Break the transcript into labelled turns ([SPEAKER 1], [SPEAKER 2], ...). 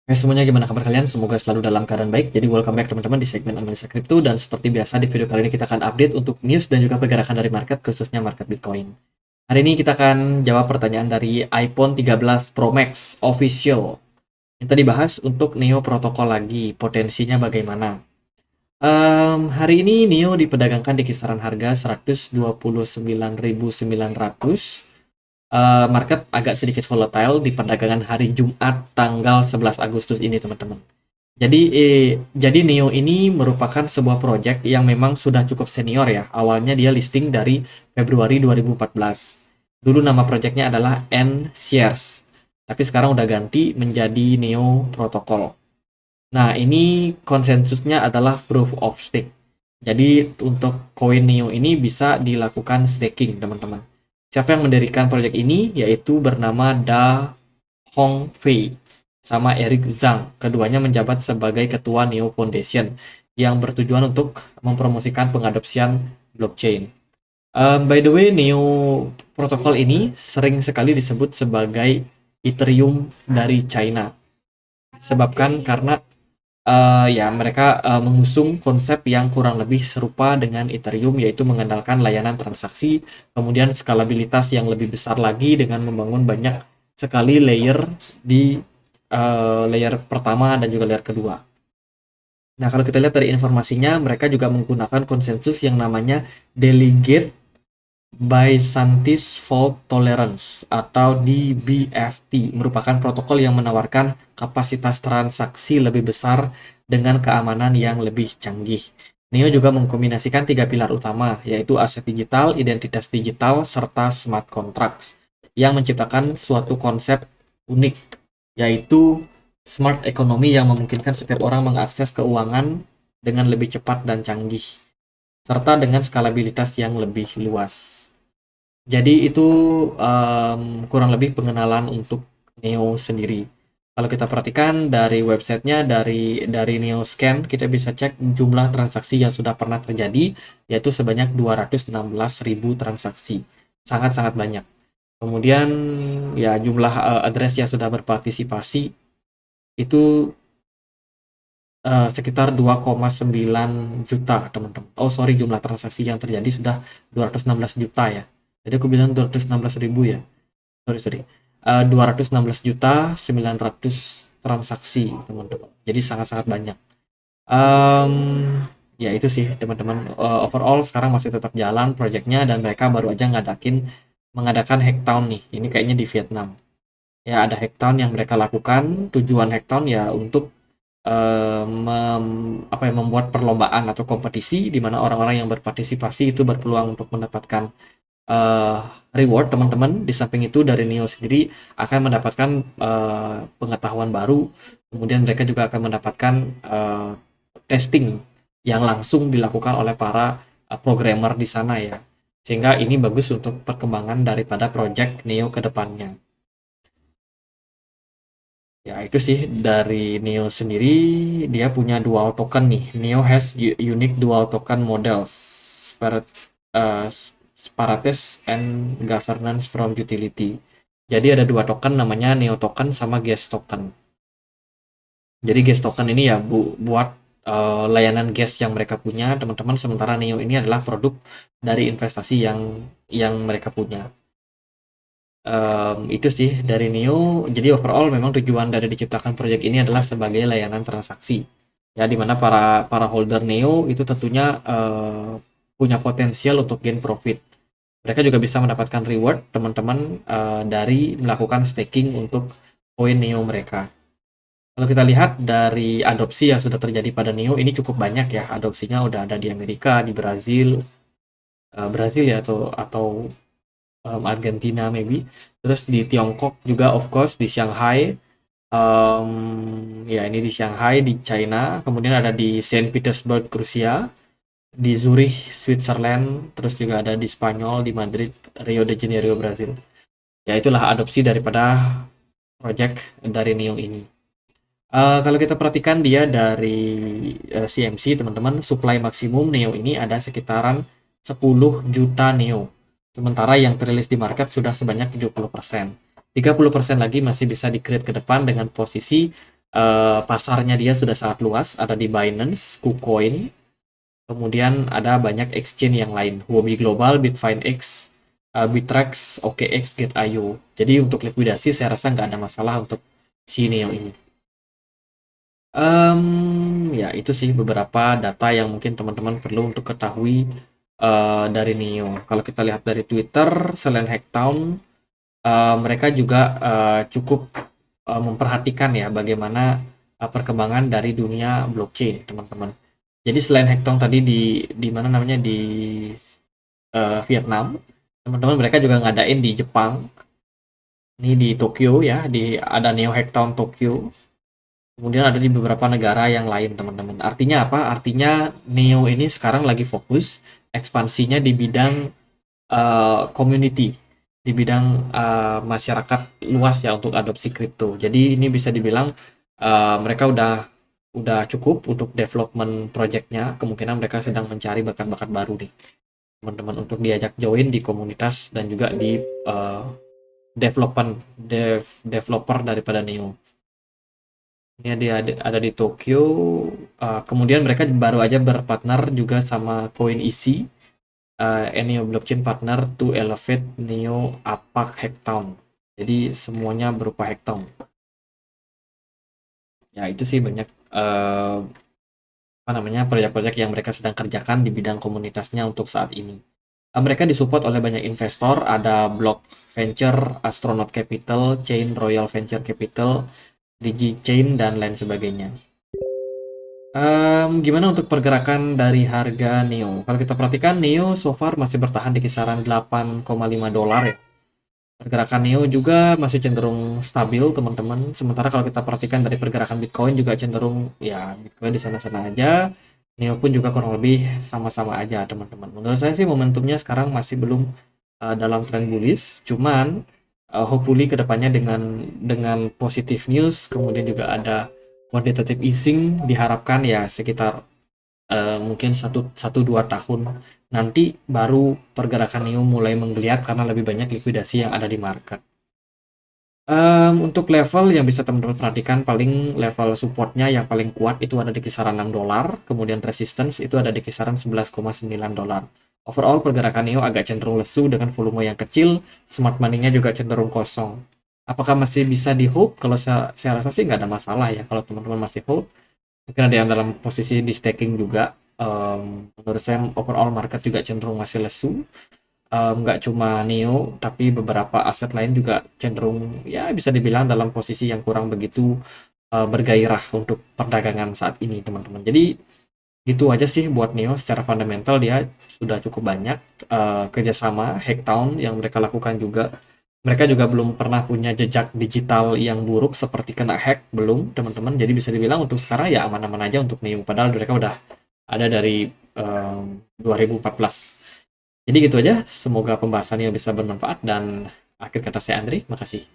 [SPEAKER 1] Semuanya gimana kabar kalian? Semoga selalu dalam keadaan baik. Jadi welcome back teman-teman di segmen analisa kripto dan seperti biasa di video kali ini kita akan update untuk news dan juga pergerakan dari market khususnya market Bitcoin. Hari ini kita akan jawab pertanyaan dari iPhone 13 Pro Max official. Yang tadi bahas untuk Neo protokol lagi, potensinya bagaimana? Hari ini Neo diperdagangkan di kisaran harga 129.900. Market agak sedikit volatile di perdagangan hari Jumat tanggal 11 Agustus ini teman-teman. Jadi Neo ini merupakan sebuah project yang memang sudah cukup senior ya. Awalnya dia listing dari Februari 2014. Dulu nama projectnya adalah N-Shares. Tapi sekarang udah ganti menjadi Neo Protocol. Nah, ini konsensusnya adalah proof of stake. Jadi untuk koin Neo ini bisa dilakukan staking, teman-teman. Siapa yang mendirikan proyek ini? Yaitu bernama Da Hongfei sama Eric Zhang. Keduanya menjabat sebagai ketua Neo Foundation yang bertujuan untuk mempromosikan pengadopsian blockchain. By the way, Neo protokol ini sering sekali disebut sebagai Ethereum dari China. Sebabkan karena ya mereka mengusung konsep yang kurang lebih serupa dengan Ethereum, yaitu mengandalkan layanan transaksi, kemudian skalabilitas yang lebih besar lagi dengan membangun banyak sekali layer di layer pertama dan juga layer kedua. Nah, kalau kita lihat dari informasinya, mereka juga menggunakan konsensus yang namanya Delegate Byzantine Fault Tolerance atau DBFT, merupakan protokol yang menawarkan kapasitas transaksi lebih besar dengan keamanan yang lebih canggih. Neo juga mengkombinasikan tiga pilar utama, yaitu aset digital, identitas digital, serta smart contracts, yang menciptakan suatu konsep unik, yaitu smart economy yang memungkinkan setiap orang mengakses keuangan dengan lebih cepat dan canggih, serta dengan skalabilitas yang lebih luas. Jadi itu kurang lebih pengenalan untuk Neo sendiri. Kalau kita perhatikan dari websitenya, dari Neo Scan, kita bisa cek jumlah transaksi yang sudah pernah terjadi, yaitu sebanyak 216.000 transaksi. Sangat-sangat banyak. Kemudian ya jumlah address yang sudah berpartisipasi itu sekitar 2,9 juta teman-teman. Oh sorry, jumlah transaksi yang terjadi sudah 216 juta ya. Jadi aku bilang 216.000 ya. Sorry. 216 juta 900 transaksi teman-teman. Jadi sangat-sangat banyak. Ya itu sih teman-teman. Overall sekarang masih tetap jalan proyeknya dan mereka baru aja mengadakan hacktown nih. Ini kayaknya di Vietnam. Ya ada hacktown yang mereka lakukan. Tujuan hacktown ya untuk membuat perlombaan atau kompetisi di mana orang-orang yang berpartisipasi itu berpeluang untuk mendapatkan uh, reward teman-teman. Di samping itu dari Neo sendiri akan mendapatkan pengetahuan baru, kemudian mereka juga akan mendapatkan testing yang langsung dilakukan oleh para programmer di sana ya, sehingga ini bagus untuk perkembangan daripada project Neo ke depannya. Ya, itu sih dari Neo sendiri. Dia punya dual token nih. Neo has unique dual token models, uh, Sparates and Governance from Utility. Jadi ada dua token namanya Neo token sama Gas token. Jadi Gas token ini ya buat layanan gas yang mereka punya teman-teman. Sementara Neo ini adalah produk dari investasi yang mereka punya. Itu sih dari Neo. Jadi overall memang tujuan dari diciptakan proyek ini adalah sebagai layanan transaksi. Ya, dimana para holder Neo itu tentunya punya potensial untuk gain profit. Mereka juga bisa mendapatkan reward teman-teman dari melakukan staking untuk koin Neo mereka. Kalau kita lihat dari adopsi yang sudah terjadi pada Neo ini cukup banyak ya. Adopsinya udah ada di Amerika, di Brazil, ya atau Argentina maybe, terus di Tiongkok juga of course, di Shanghai, ya ini di Shanghai di China, kemudian ada di Saint Petersburg Rusia, di Zurich Switzerland, terus juga ada di Spanyol, di Madrid, Rio de Janeiro Brazil. Ya itulah adopsi daripada project dari Neo ini. Kalau kita perhatikan dia dari CMC teman-teman, supply maksimum Neo ini ada sekitaran 10 juta Neo. Sementara yang terilis di market sudah sebanyak 70%. 30% lagi masih bisa di-create ke depan dengan posisi pasarnya dia sudah sangat luas, ada di Binance, KuCoin, kemudian ada banyak exchange yang lain, Huobi Global, Bitfinex, Bittrex, OKX, Gate.io. Jadi untuk likuidasi saya rasa nggak ada masalah untuk si Neo ini. Ya itu sih beberapa data yang mungkin teman-teman perlu untuk ketahui dari Neo. Kalau kita lihat dari Twitter, selain Hacktown, mereka juga cukup memperhatikan ya bagaimana perkembangan dari dunia blockchain, teman-teman. Jadi selain Hacktown tadi di mana namanya di Vietnam, teman-teman mereka juga ngadain di Jepang. Ini di Tokyo ya, ada Neo Hacktown Tokyo. Kemudian ada di beberapa negara yang lain, teman-teman. Artinya apa? Artinya Neo ini sekarang lagi fokus ekspansinya di bidang community, di bidang masyarakat luas ya untuk adopsi kripto. Jadi ini bisa dibilang mereka udah cukup untuk development projectnya. Kemungkinan mereka sedang mencari bakat-bakat baru nih, teman-teman, untuk diajak join di komunitas dan juga di developer daripada Neo. Ini ada di Tokyo. Kemudian mereka baru aja berpartner juga sama CoinEasy, Neo Blockchain Partner to Elevate Neo APAC Hacktown. Jadi semuanya berupa Hacktown. Ya itu sih banyak proyek-proyek yang mereka sedang kerjakan di bidang komunitasnya untuk saat ini. Mereka disupport oleh banyak investor, ada Block Venture, Astronaut Capital, Chain Royal Venture Capital, DigiChain, dan lain sebagainya. Gimana untuk pergerakan dari harga Neo? Kalau kita perhatikan, Neo so far masih bertahan di kisaran 8,5 dolar ya. Pergerakan Neo juga masih cenderung stabil, teman-teman. Sementara kalau kita perhatikan dari pergerakan Bitcoin juga cenderung ya Bitcoin di sana-sana aja. Neo pun juga kurang lebih sama-sama aja, teman-teman. Menurut saya sih momentumnya sekarang masih belum dalam tren bullish. Cuman hopefully kedepannya dengan positive news, kemudian juga ada quantitative easing, diharapkan ya sekitar mungkin 1-2 tahun nanti baru pergerakan Neo mulai menggeliat karena lebih banyak likuidasi yang ada di market. Untuk level yang bisa teman-teman perhatikan, paling level supportnya yang paling kuat itu ada di kisaran 6 dolar, kemudian resistance itu ada di kisaran 11,9 dolar. Overall pergerakan Neo agak cenderung lesu dengan volume yang kecil, smart money-nya juga cenderung kosong. Apakah masih bisa di hold? Kalau saya rasa sih nggak ada masalah ya kalau teman-teman masih hold. Mungkin ada yang dalam posisi di staking juga. Menurut saya overall market juga cenderung masih lesu. Nggak cuma Neo, tapi beberapa aset lain juga cenderung ya bisa dibilang dalam posisi yang kurang begitu bergairah untuk perdagangan saat ini, teman-teman. Jadi gitu aja sih buat Neo. Secara fundamental dia sudah cukup banyak kerjasama Hacktown yang mereka lakukan juga. Mereka juga belum pernah punya jejak digital yang buruk seperti kena hack, belum, teman-teman. Jadi bisa dibilang untuk sekarang ya aman-aman aja untuk Neo. Padahal mereka udah ada dari 2014. Jadi gitu aja. Semoga pembahasannya bisa bermanfaat dan akhir kata saya Andri. Makasih.